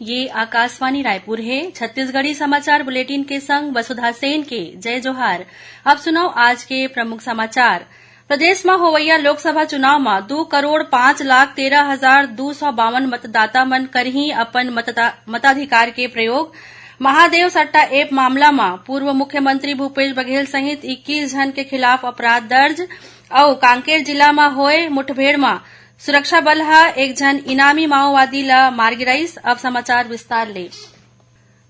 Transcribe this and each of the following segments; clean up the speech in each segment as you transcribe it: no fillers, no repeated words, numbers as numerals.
ये आकाशवाणी रायपुर है। छत्तीसगढ़ी समाचार बुलेटिन के संग वसुधा सेन के जय जोहार। अब सुनाओ आज के प्रमुख समाचार। प्रदेश में होवैया लोकसभा चुनाव में 2,05,13,252 मतदाता मन करही अपन मताधिकार के प्रयोग। महादेव सट्टा ऐप मामला में पूर्व मुख्यमंत्री भूपेश बघेल सहित 21 जन के खिलाफ अपराध दर्ज और कांकेर जिला में होए मुठभेड़ में सुरक्षा बल एक जन इनामी माओवादी ला मार गिराईस। अब समाचार विस्तार ले।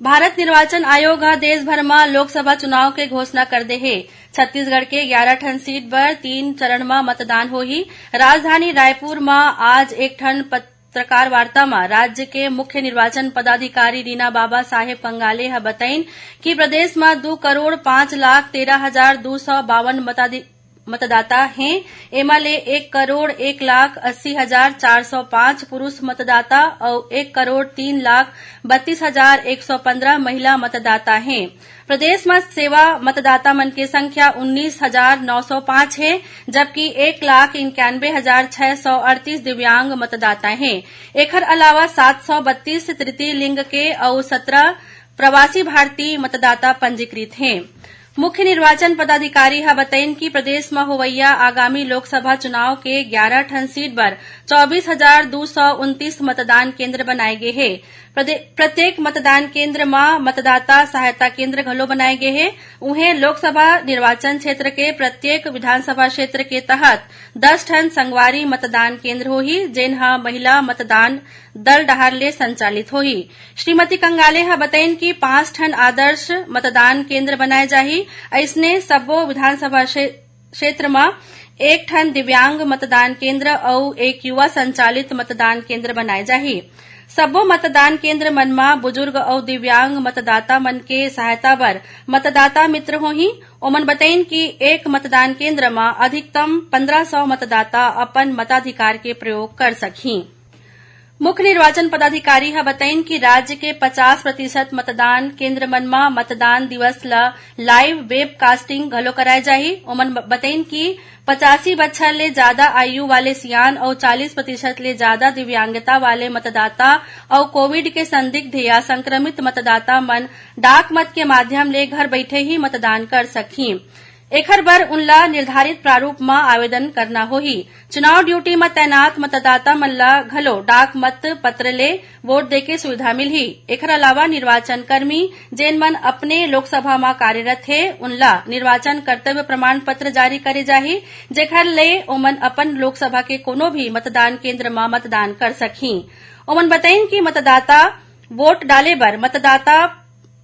भारत निर्वाचन आयोग देश भर में लोकसभा चुनाव के घोषणा कर दे है। छत्तीसगढ़ के 11 ठन सीट पर 3 चरण में मतदान होही। राजधानी रायपुर में आज एक ठन पत्रकार वार्ता में राज्य के मुख्य निर्वाचन पदाधिकारी रीना बाबा साहेब कंगाले बताइन कि प्रदेश में 2,05,13,252 मतदाता हैं। एमा ले 1,01,80,405 पुरुष मतदाता और 1,03,32,115 महिला मतदाता हैं। प्रदेश में सेवा मतदाता मन की संख्या 19,905 है, जबकि 1,91,638 दिव्यांग मतदाता हैं। एकर अलावा 732 तृतीय लिंग के और 17 प्रवासी भारतीय मतदाता पंजीकृत हैं। मुख्य निर्वाचन पदाधिकारी बताइन कि प्रदेश में होवैया आगामी लोकसभा चुनाव के 11 ठन सीट पर 24,229 मतदान केंद्र बनाए गए हैं। प्रत्येक मतदान केंद्र में मतदाता सहायता केंद्र घलो बनाए गए हैं। उन्हें लोकसभा निर्वाचन क्षेत्र के प्रत्येक विधानसभा क्षेत्र के तहत 10 ठन संगवारी मतदान केंद्र होही, जेनहा महिला मतदान दल डहार ले संचालित होही। श्रीमती कंगाले बताइन कि 5 ठन आदर्श मतदान केंद्र बनाए जाही। ऐसने सब्बो विधानसभा क्षेत्र में 1 ठन दिव्यांग मतदान केंद्र और 1 युवा संचालित मतदान केंद्र बनाए जाही। सब्बो मतदान केंद्र मन में बुजुर्ग और दिव्यांग मतदाता मन के सहायता बर मतदाता मित्र होही। ओमन बताइन कि एक मतदान केंद्र में अधिकतम 1500 मतदाता अपन मताधिकार के प्रयोग कर सकही। मुख्य निर्वाचन पदाधिकारी बताइन कि राज्य के 50% मतदान केंद्र मन में मतदान दिवस ला लाइव वेब कास्टिंग घलो कराए जाही। ओमन बताइन कि 85 बछर ले ज्यादा आयु वाले सियान और 40% ले ज्यादा दिव्यांगता वाले मतदाता और कोविड के संदिग्ध या संक्रमित मतदाता मन डाक मत के माध्यम ले घर बैठे ही मतदान कर सकही। एखर बर उनला निर्धारित प्रारूप में आवेदन करना होही। चुनाव ड्यूटी में तैनात मतदाता मन ला घलो डाक मत पत्र ले वोट देके सुविधा मिलही। एखर अलावा निर्वाचन कर्मी जेन मन अपने लोकसभा में कार्यरत है, उनला निर्वाचन कर्तव्य प्रमाण पत्र जारी करे जाही, जेखर ले ओमन अपन लोकसभा के कोनो भी मतदान केंद्र में मतदान कर सकही। ओमन बताइन कि मतदाता वोट डाले बर मतदाता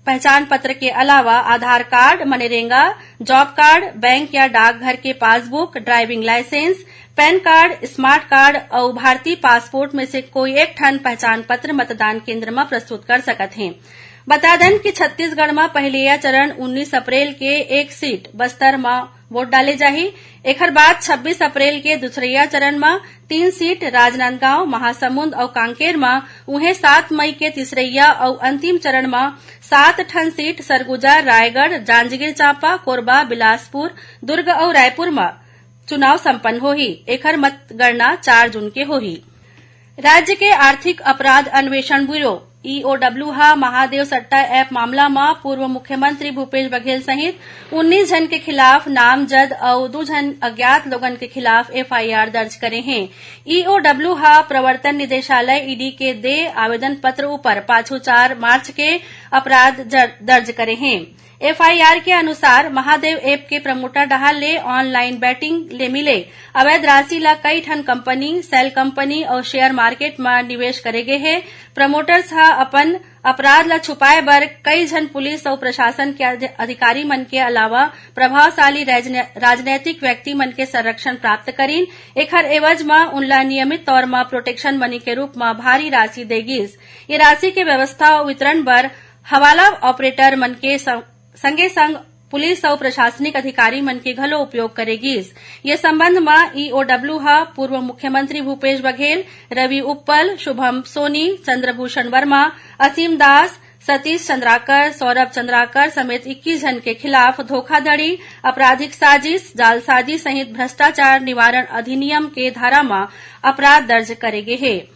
पहचान पत्र के अलावा Aadhaar card, MNREGA, job card, bank या डाकघर के passbook, driving licence, PAN card, smart card और भारतीय पासपोर्ट में से कोई एक ठन पहचान पत्र मतदान केंद्र में प्रस्तुत कर सकत हैं। बता दें कि छत्तीसगढ़ में पहलिया चरण 19 अप्रैल के एक सीट बस्तर में वोट डाले जाही। एकर बाद 26 अप्रैल के दूसरिया चरण में 3 सीट राजनांदगांव, महासमुंद और कांकेर में, उन्हें 7 मई के तीसरिया और अंतिम चरण में 7 ठन सीट सरगुजा, रायगढ़, जांजगीर चांपा, कोरबा, बिलासपुर, दुर्ग और रायपुर में चुनाव संपन्न होही। एकर मतगणना 4 जून के होही। राज्य के आर्थिक अपराध अन्वेषण ब्यूरो ईओडब्ल्यू महादेव सट्टा ऐप मामला में पूर्व मुख्यमंत्री भूपेश बघेल सहित 19 जन के खिलाफ नामजद और 2 जन अज्ञात लोगन के खिलाफ एफआईआर दर्ज करे हैं। ईओडब्ल्यू प्रवर्तन निदेशालय ईडी के दे आवेदन पत्र ऊपर पाछू 4 मार्च के अपराध दर्ज करे हैं। एफआईआर के अनुसार महादेव ऐप के प्रमोटर डहाल ले ऑनलाइन बैटिंग ले मिले अवैध राशि ला कई ठन कंपनी, सेल कंपनी और शेयर मार्केट में निवेश करे गए हैं। प्रमोटर्स अपन अपराध ला छुपाए बर कई जन पुलिस और प्रशासन के अधिकारी मन के अलावा प्रभावशाली राजनैतिक व्यक्ति मन के संरक्षण प्राप्त करीन। एखर एवज में उनला नियमित तौर में प्रोटेक्शन मनी के रूप में भारी राशि देगिस। ये राशि के व्यवस्था और वितरण बर हवाला ऑपरेटर मन के संगे संग पुलिस और प्रशासनिक अधिकारी मन के घलो उपयोग करेगिस। ये संबंध में ईओडब्ल्यू पूर्व मुख्यमंत्री भूपेश बघेल, रवि उप्पल, शुभम सोनी, चंद्रभूषण वर्मा, असीम दास, सतीश चंद्राकर, सौरभ चंद्राकर समेत 21 जन के खिलाफ धोखाधड़ी, आपराधिक साजिश, जालसाजी सहित भ्रष्टाचार निवारण अधिनियम के धारा में अपराध दर्ज करे गए हैं।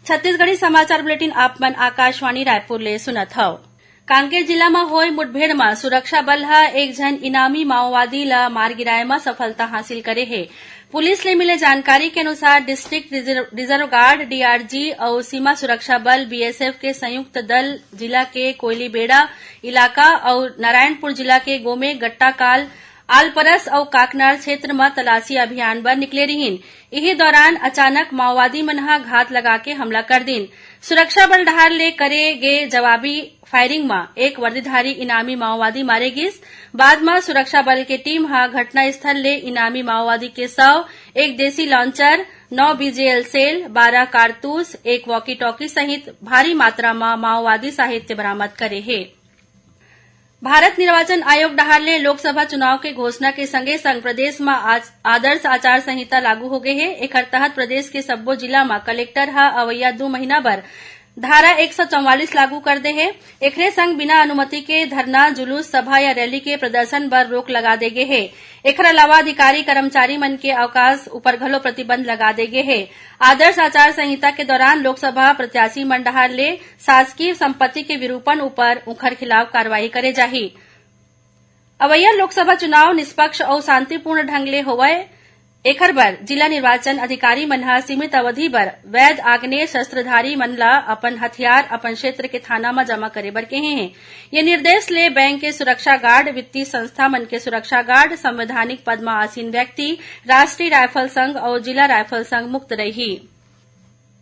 छत्तीसगढ़ी समाचार बुलेटिन आप मन आकाशवाणी रायपुर ले सुनत हव। कांकेर जिला में होय मुठभेड़ में सुरक्षा बल ह एक जन इनामी माओवादी ला मार गिराए में सफलता हासिल करे है। पुलिस ले मिले जानकारी के अनुसार डिस्ट्रिक्ट रिजर्व गार्ड डीआरजी और सीमा सुरक्षा बल बीएसएफ के संयुक्त दल जिला के कोयलीबेड़ा इलाका और नारायणपुर जिला के गोमे गट्टाकाल आलपरस और काकनाड़ क्षेत्र में तलाशी अभियान बर निकले रहीन। इही दौरान अचानक माओवादी मन ह घात लगा के हमला कर दीन। सुरक्षा बल डहार ले करे गे जवाबी फायरिंग में एक वर्दीधारी इनामी माओवादी मारे गिस। बाद में सुरक्षा बल के टीम ह घटना स्थल ले इनामी माओवादी के शव, एक देसी लॉन्चर, 9 बीजेएल सेल, 12 कारतूस, एक वॉकी टॉकी सहित भारी मात्रा में माओवादी साहित्य बरामद करे है। भारत निर्वाचन आयोग डहार ले लोकसभा चुनाव के घोषणा के संगे संग प्रदेश में आदर्श आचार संहिता लागू हो गए है। एकर तहत प्रदेश के सब्बो जिला में कलेक्टर ह अवैया 2 महीना बर धारा 144 लागू कर दे है। एकरे संग बिना अनुमति के धरना, जुलूस, सभा या रैली के प्रदर्शन बर रोक लगा दे गे है। एकर अलावा अधिकारी कर्मचारी मन के अवकाश ऊपर घलो प्रतिबंध लगा दे गे है। आदर्श आचार संहिता के दौरान लोकसभा प्रत्याशी मन डहार ले शासकीय संपत्ति के विरूपण ऊपर उखर खिलाफ कार्रवाई करे जाही। अवैया लोकसभा चुनाव निष्पक्ष और शांतिपूर्ण ढंग ले होवय, एकर बर जिला निर्वाचन अधिकारी मन ह सीमित अवधि बर वैध आग्नेय शस्त्रधारी मन ला अपन हथियार अपन क्षेत्र के थाना में जमा करे बर कहे हैं। ये निर्देश ले बैंक के सुरक्षा गार्ड, वित्तीय संस्था मन के सुरक्षा गार्ड, संवैधानिक पद में आसीन व्यक्ति, राष्ट्रीय राइफल संघ और जिला राइफल संघ मुक्त रही।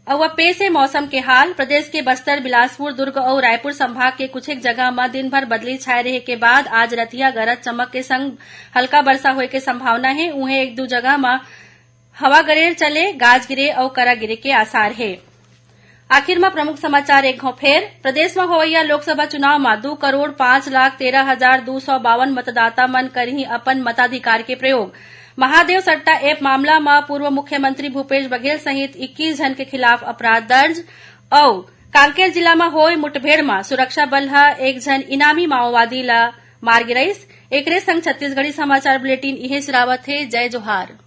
और अब पेश है मौसम के हाल। प्रदेश के बस्तर, बिलासपुर, दुर्ग और रायपुर संभाग के कुछ एक जगह में दिन भर बदली छाये रहे के बाद आज रतिया गरज चमक के संग हल्का वर्षा होए के संभावना है। उहें एक दो जगह में हवा गरेर चले, गाज गिरे और करा गिरे के आसार है। आखिर में प्रमुख समाचार एक घो फेर। प्रदेश में होवैया लोकसभा चुनाव में 2,05,13,252 मतदाता मन करही अपन मताधिकार के प्रयोग। महादेव सट्टा ऐप मामला में पूर्व मुख्यमंत्री भूपेश बघेल सहित 21 जन के खिलाफ अपराध दर्ज। और कांकेर जिला में होय मुठभेड़ में सुरक्षा बल ह एक जन इनामी माओवादी ला मार गिराइस। एकरे संग छत्तीसगढ़ी समाचार बुलेटिन इहे सिरावत है। जय जोहार।